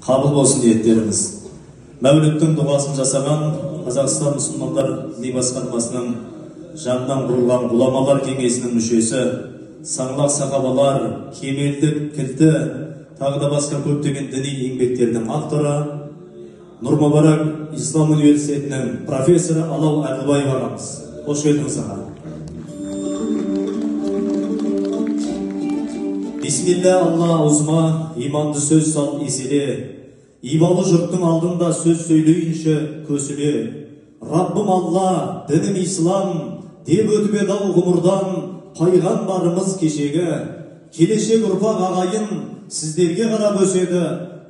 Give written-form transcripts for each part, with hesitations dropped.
Kabul olsun niyetlerimiz. Mevlüt'ün duasını жасаған Қазақстан Müslümanlar Dini Басқармасының жанынан құрылған ғұламалар кеңесінің мүшесі, саңлақ сахабалар, кемелдік, кілті, тағы да басқа көптеген діни еңбектердің авторы, Нұр Мүбарак Ислам университетінің профессоры Алау Әділбаев ағамыз. Қош келдіңіз аға. Бисмилля, Алла аузыма иманды сөз сал еселе. Ибалы жұрттың алдында сөз сөйлейінші көсіле. Раббым Алла, дінім Ислам, деп өтіп еді-ау ғұмырдан пайғамбарымыз кешегі. Келешек ұрпақ ағайын сіздерге қарап өседі.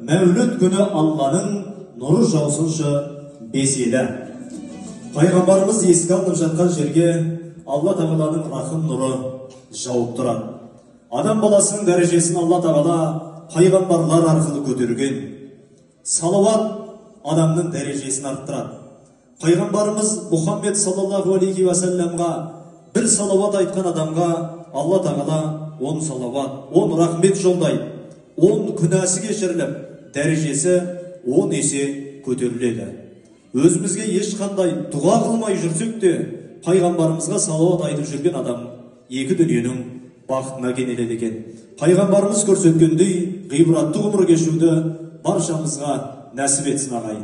Мәуліт күні Алланың нұры жаусыншы беселі. Пайғамбарымыз ескі алынып жатқан жерге Алла Тағаланың рахым нұры жауып тұрады. Адам баласының дәрежесін Алла Тағала пайғамбарлар арқылы көтерген. Салауат адамның дәрежесін арттырады. Пайғамбарымыз Мұхаммед саллаллаху алейхи ва салламға бір салауат айтқан адамға Алла Тағала 10 салауат, 10 рахмет жолдайды. 10 күнәсі кешіріліп, дәрежесі 10 есе көтеріледі. Өзімізге ешқандай дұға қылмай жүрсек те, пайғамбарымызға салауат айтып жүрген адам екі дүниенің бақытына кенеледі екен. Пайғамбарымыз көрсеткендей ғибратты ғұмыр кешуді баршамызға нәсіп етсін ағайын.